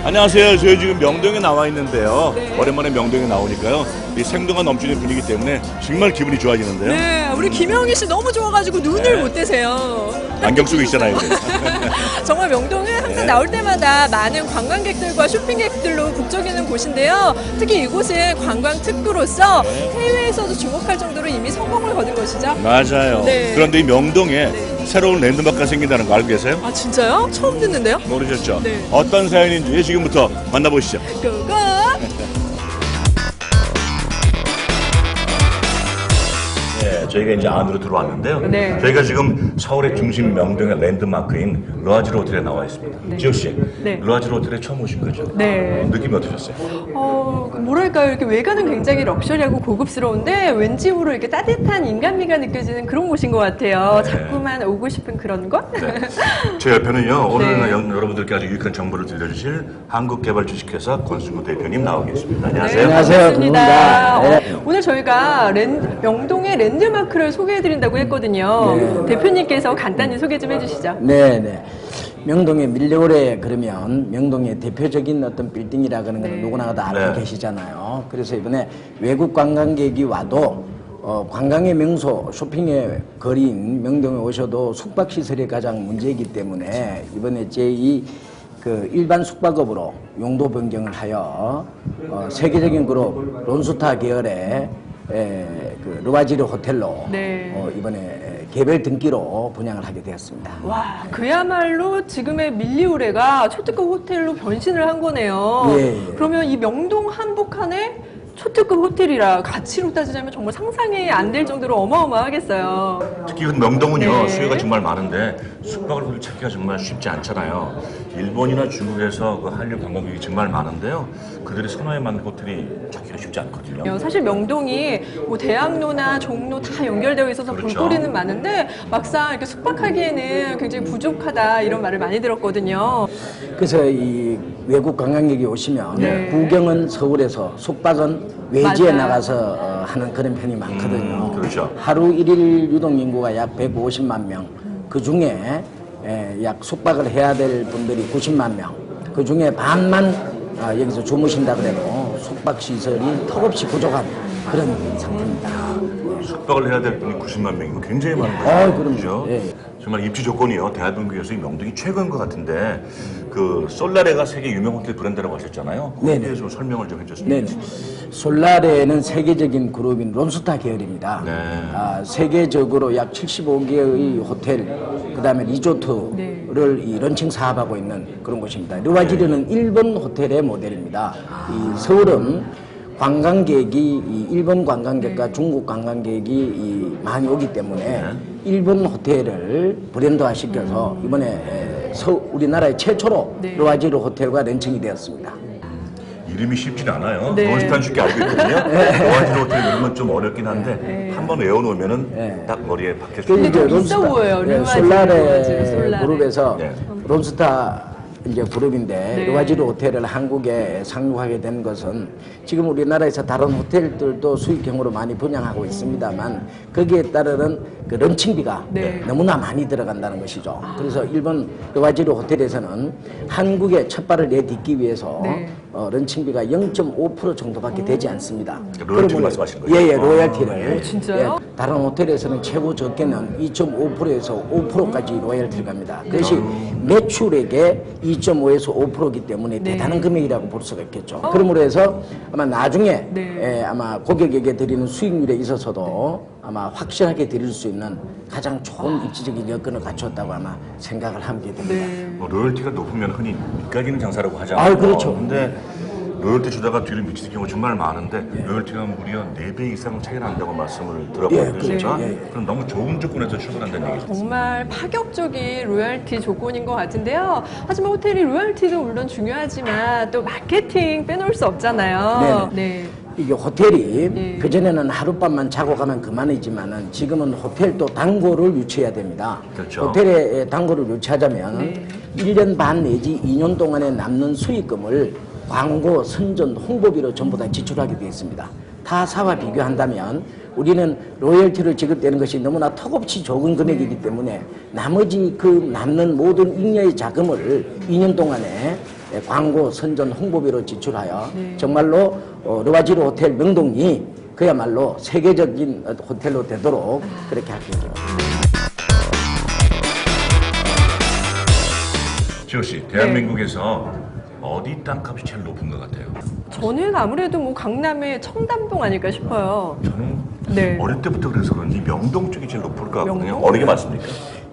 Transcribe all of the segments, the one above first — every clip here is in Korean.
안녕하세요. 저희 지금 명동에 나와 있는데요. 네. 오랜만에 명동에 나오니까요. 이 생동감 넘치는 분위기 때문에 정말 기분이 좋아지는데요. 네, 우리 김영희 씨 너무 좋아가지고 눈을 못 떼세요. 안경 쓰고 있잖아요. 정말 명동은 항상 나올 때마다 많은 관광객들과 쇼핑객들로 북적이는 곳인데요. 특히 이곳은 관광 특구로서 해외에서도 주목할 정도로 이미 성공을 거둔 곳이죠. 맞아요. 네. 그런데 이 명동에 새로운 랜드마크가 생긴다는 거 알고 계세요? 아 진짜요? 처음 듣는데요? 모르셨죠? 네. 어떤 사연인지 지금부터 만나보시죠. 고고! 네, 저희가 이제 안으로 들어왔는데요. 네. 저희가 지금 서울의 중심 명동의 랜드마크인 루아지르 호텔에 나와 있습니다. 지호 씨, 네. 루아지르 호텔에 처음 오신 거죠? 네. 느낌이 어떠셨어요? 뭐랄까요. 이렇게 외관은 굉장히 럭셔리하고 고급스러운데 왠지 모르게 이렇게 따뜻한 인간미가 느껴지는 그런 곳인 것 같아요. 네. 자꾸만 오고 싶은 그런 곳? 네. 제 옆에는요, 오늘 네. 여러분들께 아주 유익한 정보를 들려주실 한국개발주식회사 권순구 대표님 나와 계십니다. 안녕하세요. 네, 안녕하세요. 반갑습니다. 네. 오늘 저희가 명동의 랜드마크를 소개해드린다고 했거든요. 네. 대표님께서 간단히 소개 좀 해주시죠. 네네. 명동의 밀레오레 그러면 명동의 대표적인 어떤 빌딩이라 그러는 건 네. 누구나 다 알고 네. 계시잖아요. 그래서 이번에 외국 관광객이 와도 관광의 명소, 쇼핑의 거리인 명동에 오셔도 숙박시설이 가장 문제이기 때문에 이번에 제2 그 일반 숙박업으로 용도 변경을 하여 세계적인 그룹 론스타 계열의 그 르와지르 호텔로 네. 이번에 개별 등기로 분양을 하게 되었습니다. 와, 그야말로 지금의 밀리오레가 초특급 호텔로 변신을 한 거네요. 예. 그러면 이 명동 한복판에 초특급 호텔이라 가치로 따지자면 정말 상상이 안 될 정도로 어마어마하겠어요. 특히 그 명동은요, 네. 수요가 정말 많은데 숙박을 찾기가 정말 쉽지 않잖아요. 일본이나 중국에서 그 한류 관광객이 정말 많은데요. 그들이 선호에 맞는 호텔이 찾기가 쉽지 않거든요. 사실 명동이 뭐 대학로나 종로 다 연결되어 있어서 그렇죠. 볼거리는 많은데 막상 이렇게 숙박하기에는 굉장히 부족하다 이런 말을 많이 들었거든요. 그래서 이 외국 관광객이 오시면 네. 구경은 서울에서 숙박은 외지에 맞아요. 나가서 하는 그런 편이 많거든요. 그렇죠. 하루 일일 유동 인구가 약 150만 명. 그 중에 약 숙박을 해야 될 분들이 90만 명. 그 중에 반만 여기서 주무신다 그래도 숙박 시설이 턱없이 부족한 그런 상태입니다. 숙박을 해야 될 분이 90만 명이면 굉장히 많은 거죠. 그럼요. 그죠? 예. 정말 입지 조건이요. 대한민국에서 이 명동이 최고인 것 같은데 그 솔라레가 세계 유명 호텔 브랜드라고 하셨잖아요. 거기에 네네. 대해서 좀 설명을 좀 해주셨으면 네, 좋겠습니다. 솔라레는 세계적인 그룹인 론스타 계열입니다. 네. 세계적으로 약 75개의 호텔, 그 다음에 리조트를 네. 이 런칭 사업하고 있는 그런 곳입니다. 르와지르는 일본 호텔의 모델입니다. 이 서울은 관광객이 이 일본 관광객과 중국 관광객이 많이 오기 때문에 일본 호텔을 브랜드화 시켜서 이번에 우리나라의 최초로 네. 르와지르 호텔과 런칭이 되었습니다. 이름이 쉽진 않아요. 네. 론스타는 쉽게 알고 있거든요. 로아지르 호텔 이름은 좀 어렵긴 한데 한 번 외워놓으면은 딱 머리에 박힐 수 있는. 좀 있어 보여요. 르와지르, 솔라레 솔라레. 그룹에서 네. 론스타 이제 그룹인데 네. 르와지르 호텔을 한국에 상륙하게 된 것은 지금 우리나라에서 다른 호텔들도 수익형으로 많이 분양하고 있습니다만 거기에 따르는 그 런칭비가 네. 너무나 많이 들어간다는 것이죠. 그래서 일본 르와지르 호텔에서는 한국에 첫 발을 내딛기 위해서 네. 런칭비가 0.5% 정도밖에 되지 않습니다. 로열티를 그러면- 말씀하시는 거죠? 예, 로열티를. 오, 진짜요? 다른 호텔에서는 최고 적게는 2.5%에서 5%까지 로열티를 갑니다. 그것이 매출액의 2.5에서 5%이기 때문에 네. 대단한 금액이라고 볼 수가 있겠죠. 그러므로 해서 아마 나중에 네. 아마 고객에게 드리는 수익률에 있어서도 아마 확실하게 드릴 수 있는 가장 좋은 입지적인 여건을 갖췄다고 아마 생각을 하게 됩니다. 네. 뭐 로열티가 높으면 흔히 밑가기는 장사라고 하잖아요. 그렇죠. 근데 로열티 주다가 뒤를 미치는 경우 정말 많은데 로열티가 무려 4배 이상 차이 난다고 말씀을 들었거든요. 예, 진짜. 그렇죠. 예, 예. 그럼 너무 좋은 조건에서 출근한다는 얘기죠. 정말 파격적인 로열티 조건인 것 같은데요. 하지만 호텔이 로열티도 물론 중요하지만 또 마케팅 빼놓을 수 없잖아요. 네. 이게 호텔이 네. 그전에는 하룻밤만 자고 가면 그만이지만은 지금은 호텔도 단골을 유치해야 됩니다. 그렇죠. 호텔에 단골을 유치하자면 네. 1년 반 내지 2년 동안에 남는 수익금을 광고, 선전, 홍보비로 전부 다 지출하게 되어 있습니다. 타사와 비교한다면 우리는 로열티를 지급되는 것이 너무나 턱없이 적은 금액이기 때문에 나머지 그 남는 모든 잉여의 자금을 2년 동안에 광고, 선전, 홍보비로 지출하여 네. 정말로 르와지르 호텔 명동이 그야말로 세계적인 호텔로 되도록 그렇게 할게요. 지호 씨, 대한민국에서 어디 땅값이 제일 높은 것 같아요? 저는 아무래도 뭐 강남의 청담동 아닐까 싶어요. 저는 네. 어릴 때부터 그래서 그런지 명동 쪽이 제일 높을 것 같거든요. 명동? 어느 게 맞습니까?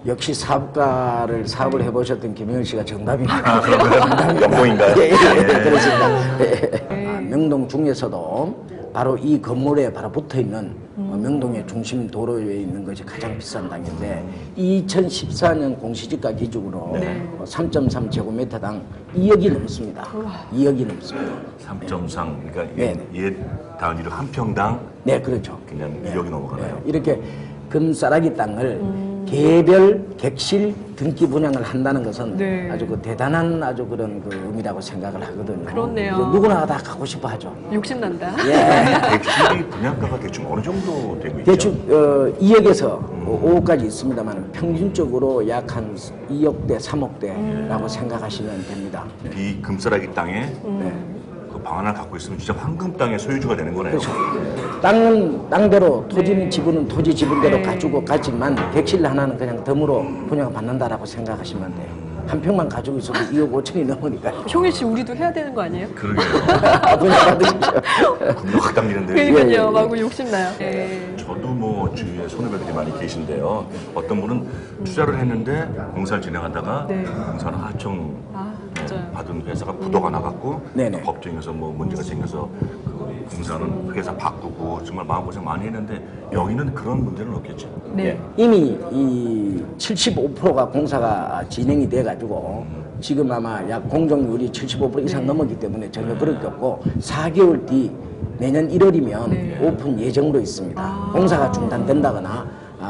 역시 사업을 해보셨던 김영일 씨가 정답입니다. 아, 그러면 명동인가요? 예, 그렇습니다. 네. 명동 중에서도 바로 이 건물에 바로 붙어 있는 명동의 중심 도로에 있는 것이 가장 비싼 땅인데 2014년 공시지가 기준으로 네. 3.3제곱미터당 2억이 넘습니다. 2억이 넘습니다. 3.3, 그러니까 네. 옛 단위로 한 평당 네, 그렇죠. 그냥 2억이 넘어가나요? 이렇게 금싸라기 땅을 개별 객실 등기 분양을 한다는 것은 네. 아주 그 대단한 아주 그런 그 의미라고 생각을 하거든요. 그렇네요. 그래서 누구나 다 가고 싶어 하죠. 욕심난다. 예. 객실이 분양가가 대충 어느 정도 되고 있죠? 대충 2억에서 5억까지 있습니다만 평균적으로 약 한 2억대, 3억대라고 생각하시면 됩니다. 이 금싸라기 땅에 그 방 하나 갖고 있으면 진짜 황금 땅의 소유주가 되는 거네요. 그렇죠. 땅은 땅대로, 토지는 네. 지분은 토지 지분대로 네. 가지고 가지만 객실 하나는 그냥 덤으로 분양받는다라고 생각하시면 돼요. 한 평만 가지고 있어도 2억 5천이 넘으니까 형일 씨 우리도 해야 되는 거 아니에요? 그러게요. 분양받으십시오. 금방 확 당기는데. 그러니까요. 예. 막 욕심나요. 네. 저도 뭐 주위에 선후배들이 많이 계신데요. 어떤 분은 투자를 했는데 공사를 진행하다가 네. 공사는 하청 아, 맞아요. 받은 회사가 부도가 나갔고 네네. 법정에서 뭐 문제가 생겨서 그 공사는 회사 바꾸고 정말 마음고생 많이 했는데 여기는 그런 문제는 없겠죠. 네. 이미 이 75%가 공사가 진행이 돼가지고 지금 아마 약 공정률이 75% 이상 넘었기 때문에 전혀 그럴 게 없고 4개월 뒤 내년 1월이면 네. 오픈 예정으로 있습니다. 아. 공사가 중단된다거나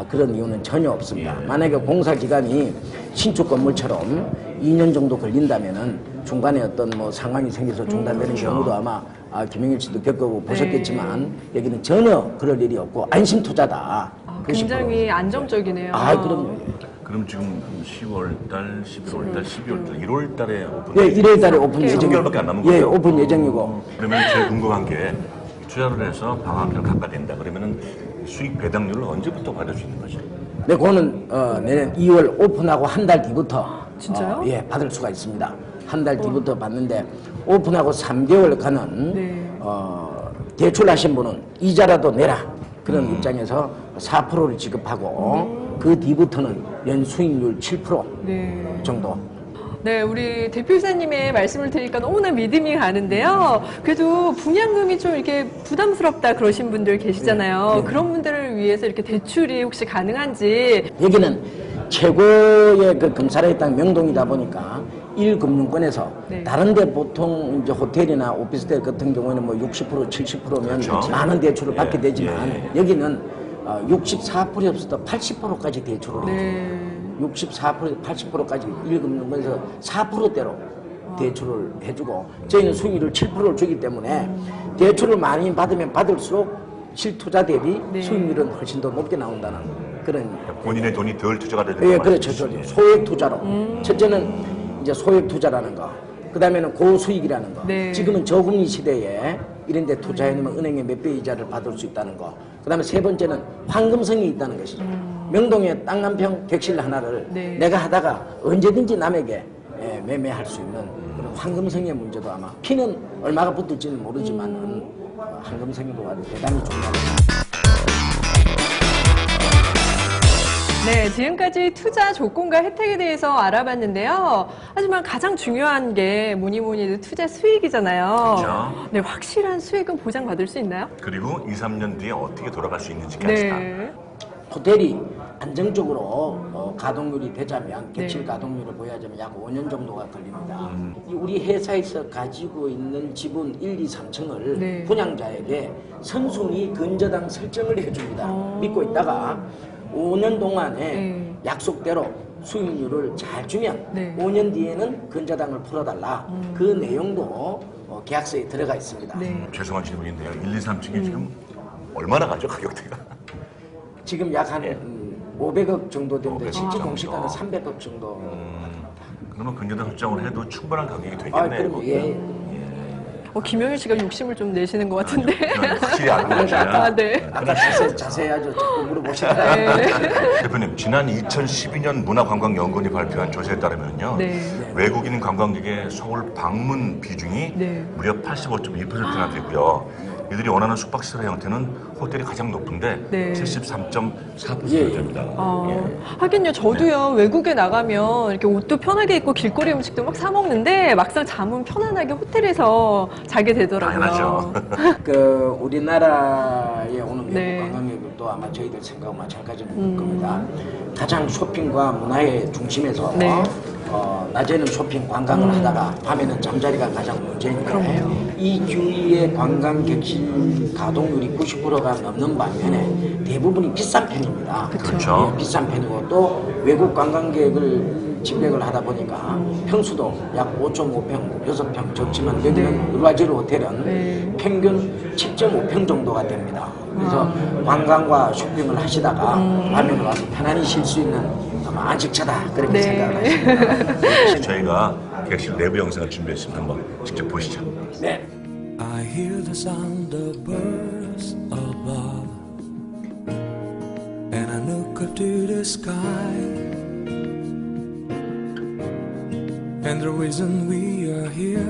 그런 이유는 전혀 없습니다. 만약에 공사 기간이 신축 건물처럼 2년 정도 걸린다면은 중간에 어떤 뭐 상황이 생겨서 중단되는 경우도 아마 김영일 씨도 겪어보고 보셨겠지만 여기는 전혀 그럴 일이 없고 안심 투자다. 굉장히 안정적이네요. 그럼요. 그럼 지금 10월 달, 11월 달, 12월 달, 1월 달에 오픈. 예, 1월 달에 오픈 예정. 3개월밖에 안 남은 예, 거죠? 오픈 예정이고. 그러면 제일 궁금한 게 투자를 해서 방 한 평 갖다 댄다. 그러면은 수익 배당률을 언제부터 받을 수 있는 거죠? 네, 그거는 내년 2월 오픈하고 한 달 뒤부터 진짜요? 예, 받을 수가 있습니다. 한 달 뒤부터 받는데 오픈하고 3개월간은 네. 대출하신 분은 이자라도 내라 그런 입장에서 4%를 지급하고 그 뒤부터는 연 수익률 7% 네. 정도. 네, 우리 대표이사님의 말씀을 들으니까 너무나 믿음이 가는데요. 그래도 분양금이 좀 이렇게 부담스럽다 그러신 분들 계시잖아요. 그런 분들을 위해서 이렇게 대출이 혹시 가능한지. 여기는 최고의 그 금사라의 땅 명동이다 보니까 1금융권에서 네. 다른데 보통 이제 호텔이나 오피스텔 같은 경우에는 뭐 60% 70%면 그렇죠. 많은 대출을 예, 받게 되지만 예. 여기는 64% 없어도 80%까지 대출을 해요. 네. 64% 80%까지 1금융권에서 4%대로 대출을 해주고 저희는 수익률을 7%를 주기 때문에 대출을 많이 받으면 받을수록 실투자 대비 네. 수익률은 훨씬 더 높게 나온다는 그런 본인의 돈이 덜 투자가 되는 예, 거 그렇죠. 말씀이시죠? 소액 투자로. 첫째는 이제 소액 투자라는 거. 그 다음에는 고수익이라는 거. 네. 지금은 저금리 시대에 이런 데 투자해놓으면 은행에 몇 배 이자를 받을 수 있다는 거. 그 다음에 세 번째는 황금성이 있다는 것이죠. 명동에 땅 한 평 객실 하나를 네. 내가 하다가 언제든지 남에게 매매할 수 있는 그런 황금성의 문제도 아마 키는 얼마가 붙을지는 모르지만 황금성이도 아주 대단히 중요합니다. 네, 지금까지 투자 조건과 혜택에 대해서 알아봤는데요. 하지만 가장 중요한 게 뭐니 해도 투자 수익이잖아요. 그렇죠. 네, 확실한 수익은 보장받을 수 있나요? 그리고 2, 3년 뒤에 어떻게 돌아갈 수 있는지까지 다. 네. 호텔이 안정적으로 가동률이 되자면 객실 네. 가동률을 보여자면 약 5년 정도가 걸립니다. 이 우리 회사에서 가지고 있는 지분 1, 2, 3층을 네. 분양자에게 선순위 근저당 설정을 해줍니다. 믿고 있다가 5년 동안에 네. 약속대로 수익률을 잘 주면 네. 5년 뒤에는 근저당을 풀어달라. 그 내용도 계약서에 들어가 있습니다. 네. 죄송한 질문인데요. 1, 2, 3층이 지금 얼마나 가죠? 가격대가? 지금 약 한 500억 정도 되는데 500억 실제 정도. 공시가는 300억 정도. 그러면 근저당 설정을 해도 충분한 가격이 아, 되겠네요. 그럼 예. 김영일 씨가 욕심을 좀 내시는 것 같은데. 확실히 알고 계셔야. 아, 네. 아까 자세히 아주 자꾸 물어보시다가 대표님, 지난 2012년 문화관광연구원이 발표한 조사에 따르면요, 네. 외국인 관광객의 서울 방문 비중이 네. 무려 85.2%나 되고요. 이들이 원하는 숙박시설 형태는 호텔이 가장 높은데 네. 73.4%됩니다. 하긴요, 저도요, 외국에 나가면 이렇게 옷도 편하게 입고 길거리 음식도 막 사먹는데 막상 잠은 편안하게 호텔에서 자게 되더라고요. 당연하죠. 그 우리나라에 오는 외국 네. 관광객들도 아마 저희들 생각과 마찬가지일 겁니다. 가장 쇼핑과 문화의 중심에서 네. 낮에는 쇼핑 관광을 하다가 밤에는 잠자리가 가장 문제인데 이 주위의 관광객실 가동률이 90%가 넘는 반면에 대부분이 비싼 편입니다. 그렇죠. 예, 비싼 편이고 또 외국 관광객을 집객을 하다 보니까 평수도 약 5.5평, 6평 적지만 여기는 울라지르 호텔은 네. 평균 7.5평 정도가 됩니다. 그래서 관광과 쇼핑을 하시다가 밤에는 와서 편안히 쉴 수 있는 아마 안식처다 그렇게 네. 생각을 하십니다. 저희가 객실 내부 영상을 준비했습니다. 한번 직접 보시죠. 네. I hear the sound of birds above, and I look up to the sky, and the reason we are here,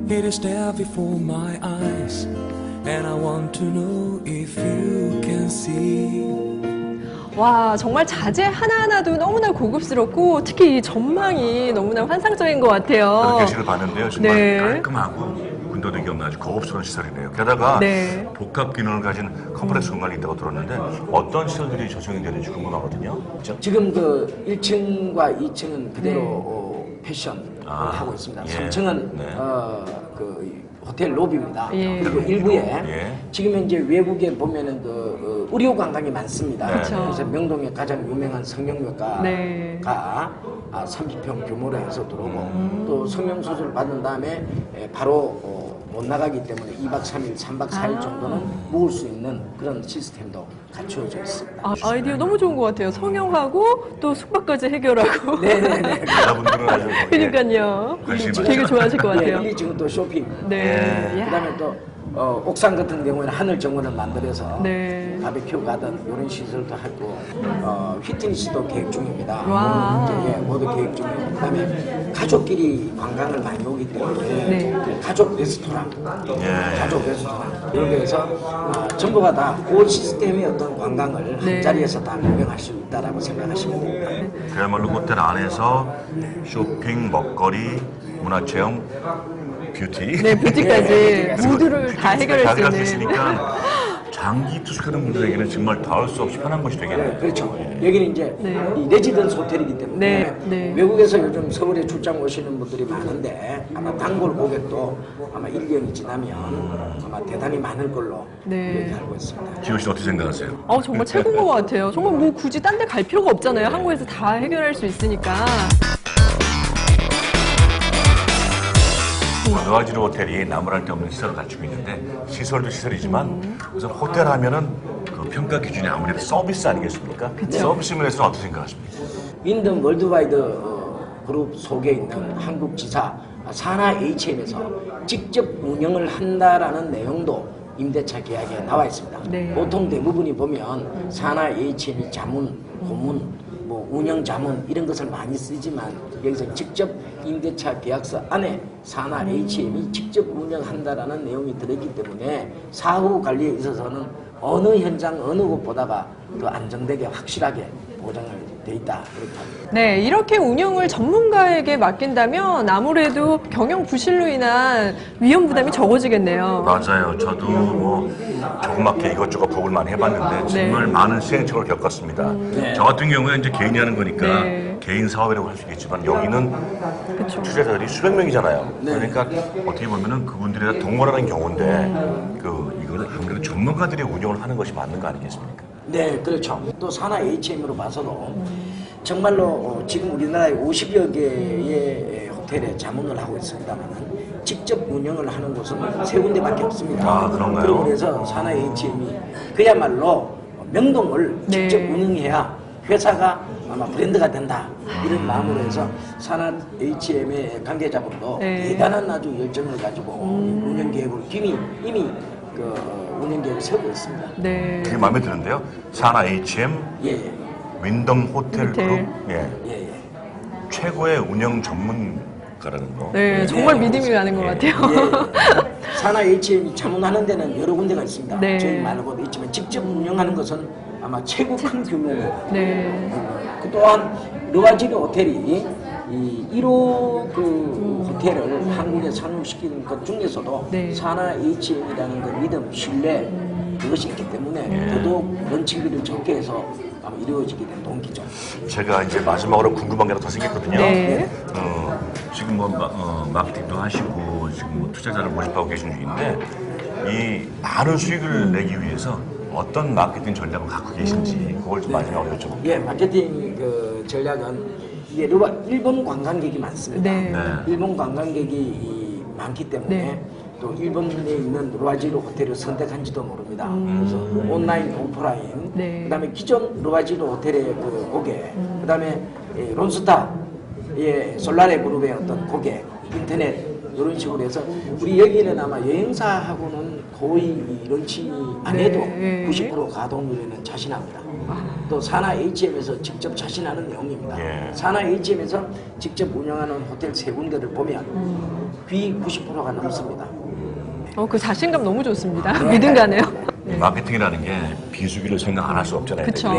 it is there before my eyes, and I want to know if you can see. 와, 정말 자재 하나하나도 너무나 고급스럽고 특히 이 전망이 너무나 환상적인 것 같아요. 객실을 봤는데요. 정말 네. 깔끔하고 군더더기 없는 아주 고급스러운 시설이네요. 게다가 네. 복합 기능을 가진 컴플렉스 공간이 있다고 들었는데 어떤 시설들이 조성이 되는지 궁금하거든요. 그렇죠? 지금 그 1층과 2층은 그대로 패션을 하고 있습니다. 예. 3층은 네. 그 호텔 로비입니다. 예. 그리고 일부에 예. 지금 이제 외국에 보면은 그 의료 관광이 많습니다. 그렇죠. 그래서 명동에 가장 유명한 성형외과가 네. 30평 규모로 해서 들어오고 또 성형수술 받은 다음에 바로 못 나가기 때문에 2박 3일, 3박 4일 정도는 묵을 수 있는 그런 시스템도 갖추어져 있습니다. 아이디어 너무 좋은 것 같아요. 성형하고 또 숙박까지 해결하고. 네네네. 여자분들은 아주 그러니까요. 관심이 되게 많죠. 좋아하실 것 같아요. 1, 2층은 또 쇼핑. 네. 야. 그다음에 또 옥상 같은 경우에는 하늘 정원을 만들어서 네. 바베큐 가든 이런 시설도 하고 휘트니스도 계획 중입니다. 와. 모두 계획 중이고 그다음에 가족끼리 관광을 많이 오기 때문에 네. 그 가족 레스토랑, 예. 가족 레스토랑 이렇게 해서 전부가 다 올 시스템의 어떤 관광을 네. 한 자리에서 다 명명할 수 있다라고 생각하시면 됩니다. 그야말로 호텔 안에서 쇼핑, 먹거리, 문화체험, 뷰티. 네, 뷰티까지 모두를 다 해결할 수 있는. 있으니까 장기 투숙하는 분들에게는 정말 닿을 수 없이 편한 곳이 되겠네요. 네, 그렇죠. 여기는 이제 네. 이 레지던스 호텔이기 때문에 네, 네. 외국에서 요즘 서울에 출장 오시는 분들이 많은데 아마 단골 고객도 아마 1년이 지나면 아마 대단히 많을 걸로 네. 그렇게 알고 있습니다. 지호 씨는 어떻게 생각하세요? 정말 최고인 것 같아요. 정말 뭐 굳이 딴 데 갈 필요가 없잖아요. 한국에서 다 해결할 수 있으니까. 누아지르 호텔이 나무랄 데 없는 시설을 갖추고 있는데 시설도 시설이지만 우선 호텔 하면은 그 평가 기준이 아무래도 서비스 아니겠습니까? 서비스 면에서는 어떻게 생각하십니까? 윈덤 월드와이드 그룹 속에 있는 한국 지사 사나 HM에서 직접 운영을 한다라는 내용도 임대차 계약에 나와 있습니다. 네. 보통 대부분이 보면 사나 HM이 자문, 고문, 뭐 운영 자문 이런 것을 많이 쓰지만 여기서 직접 임대차 계약서 안에 사나 HM이 직접 운영한다라는 내용이 들어있기 때문에 사후 관리에 있어서는 어느 현장 어느 곳보다가 더 안정되게 확실하게 보장을 돼 있다 그렇게 합니다. 네, 이렇게 운영을 전문가에게 맡긴다면 아무래도 경영 부실로 인한 위험 부담이 적어지겠네요. 맞아요. 저도 뭐 조그맣게 이것저것 보고를 많이 해봤는데 정말 많은 시행착오를 겪었습니다. 저 같은 경우에 이제 개인이 하는 거니까 네. 개인 사업이라고 할 수 있겠지만 여기는 투자자들이 수백 명이잖아요. 그러니까 어떻게 보면은 그분들이 다 동원하는 경우인데 이거는 아무래도 전문가들이 운영을 하는 것이 맞는 거 아니겠습니까? 네, 그렇죠. 또 산하 HM으로 봐서도 정말로 지금 우리나라에 50여 개의 호텔에 자문을 하고 있습니다만 직접 운영을 하는 곳은 3군데밖에 없습니다. 아, 그런가요? 그리고 그래서 산하 HM이 그야말로 명동을 네. 직접 운영해야 회사가 아마 브랜드가 된다 이런 마음으로 해서 산하 HM의 관계자분도 네. 대단한 아주 열정을 가지고 운영 계획을 이미 그 운영 계획을 세우고 있습니다. 네. 되게 마음에 드는데요. 산하 HM 예. 윈덤 호텔 호텔. 그룹 예. 최고의 운영 전문가라는 거. 네, 정말 믿음이 가는 것 같아요. 예. 산하 HM이 자문하는 데는 여러 군데가 있습니다. 네. 저희 말고도 있지만 직접 운영하는 것은 아마 최고 큰 규모고 네. 그 또한 르와지르 호텔이 이 1호 그 호텔을 한국에 상륙시키는 것 중에서도 네. 산하 HM이라는 그 믿음, 신뢰 그것이 있기 때문에 더더욱 런칭비를 적게 해서 아마 이루어지게 된 동기죠. 제가 이제 마지막으로 궁금한 게 하나 더 생겼거든요. 네. 지금 뭐 마케팅도 하시고 지금 뭐 투자자를 모집하고 계신 중인데 이 많은 수익을 내기 위해서 어떤 마케팅 전략을 갖고 계신지 그걸 좀 마지막으로 여쭤볼게요. 예, 마케팅 그 전략은 이게 일본 관광객이 많습니다. 네. 네. 일본 관광객이 많기 때문에 네. 또 일본에 있는 르와지르 호텔을 선택한지도 모릅니다. 그래서 온라인, 오프라인, 네. 그다음에 기존 르와지르 호텔의 그 고객, 그다음에 론스타의 솔라레 그룹의 어떤 고객, 인터넷 이런 식으로 해서 우리 여기는 아마 여행사하고는 거의 런칭이 안 해도 네. 90% 가동률에는 자신합니다. 또 산하 HM에서 직접 자신하는 내용입니다. 예. 산하 HM에서 직접 운영하는 호텔 세 군데를 보면 거의 90%가 넘습니다. 그 자신감 너무 좋습니다. 믿음 가네요. 이 마케팅이라는 게 비수기를 생각 안 할 수 없잖아요. 그쵸.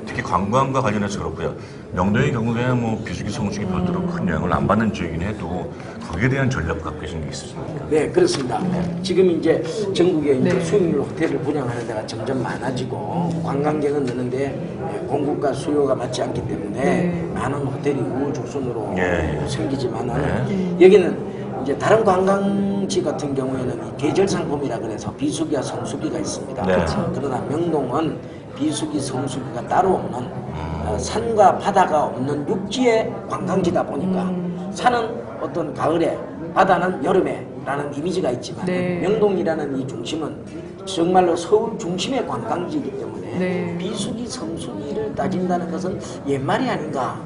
특히 관광과 관련해서 그렇고요. 명동의 경우에 뭐 비수기, 성수기 별도로 큰 영향을 안 받는 지역이긴 해도 거기에 대한 전략 갖고 계신 게 있으십니까? 네, 그렇습니다. 지금 이제 전국에 이제 네. 수익률 호텔을 분양하는 데가 점점 많아지고 관광객은 느는데 공급과 수요가 맞지 않기 때문에 네. 많은 호텔이 우후죽순으로 예. 생기지만은 여기는 이제 다른 관광지 같은 경우에는 이 계절 상품이라 그래서 비수기와 성수기가 있습니다. 네. 그렇죠. 그러나 명동은 비수기, 성수기가 따로 없는 산과 바다가 없는 육지의 관광지다 보니까 산은 어떤 가을에 바다는 여름에라는 이미지가 있지만 네. 명동이라는 이 중심은 정말로 서울 중심의 관광지이기 때문에 네. 비수기, 성수기를 따진다는 것은 옛말이 아닌가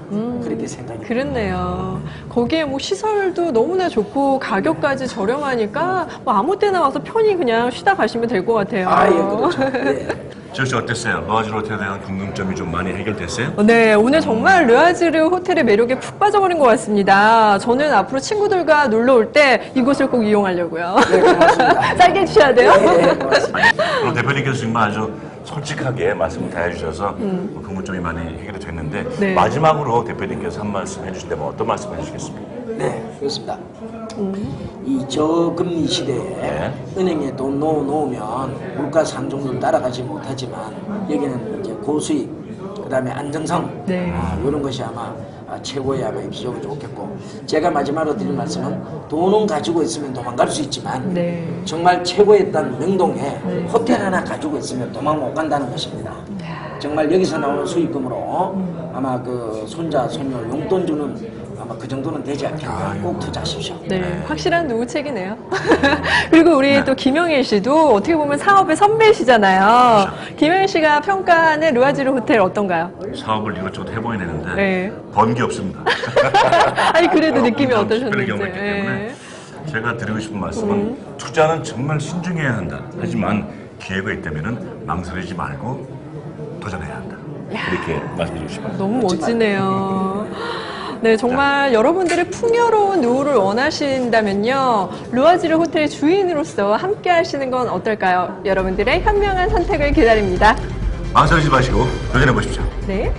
그렇게 생각이 듭니다. 그렇네요. 거기에 뭐 시설도 너무나 좋고 가격까지 저렴하니까 뭐 아무 때나 와서 편히 그냥 쉬다 가시면 될 것 같아요. 아, 예, 그렇죠. 예. 지호 씨 어땠어요? 르와지르 호텔에 대한 궁금점이 좀 많이 해결됐어요? 네, 오늘 정말 르와지르 호텔의 매력에 푹 빠져버린 것 같습니다. 저는 앞으로 친구들과 놀러 올 때 이곳을 꼭 이용하려고요. 네, 고맙습니다. 짧게 해주셔야 돼요. 네, 고맙습니다. 오늘 대표님께서 정말 아주 솔직하게 말씀을 다 해주셔서 궁금점이 많이 해결이 됐는데 네. 마지막으로 대표님께서 한 말씀 해주신다면 어떤 말씀 해주시겠습니까? 네, 그렇습니다. 이 저금리 시대에 네. 은행에 돈 넣으면 물가 상승률 따라가지 못하지만 여기는 이제 고수익, 그다음에 안정성 네. 이런 것이 아마 최고의 아마 기적이 좋겠고 제가 마지막으로 드릴 말씀은 돈은 가지고 있으면 도망갈 수 있지만 네. 정말 최고의 땅 명동에 호텔 하나 가지고 있으면 도망 못 간다는 것입니다. 정말 여기서 나오는 수익금으로 아마 그 손자, 손녀 용돈 주는 아마 그 정도는 되지 않겠나. 꼭 투자하십시오. 네, 확실한 누구책이네요. 그리고 우리 또 김영일 씨도 어떻게 보면 사업의 선배시잖아요. 김영일 씨가 평가하는 르와지르 호텔 어떤가요? 사업을 이것저것 해보긴 했는데 네. 번 게 없습니다. 아니 그래도 느낌이 특별히 어떠셨는지. 경험했기 때문에 네. 제가 드리고 싶은 말씀은 투자는 정말 신중해야 한다. 하지만 기회가 있다면 망설이지 말고 도전해야 한다. 이렇게 말씀드리고 싶어요. 너무 멋지네요. 네, 정말 여러분들의 풍요로운 노후를 원하신다면요. 르와지르 호텔 주인으로서 함께 하시는 건 어떨까요? 여러분들의 현명한 선택을 기다립니다. 망설이지 마시고 도전해 보십시오. 네.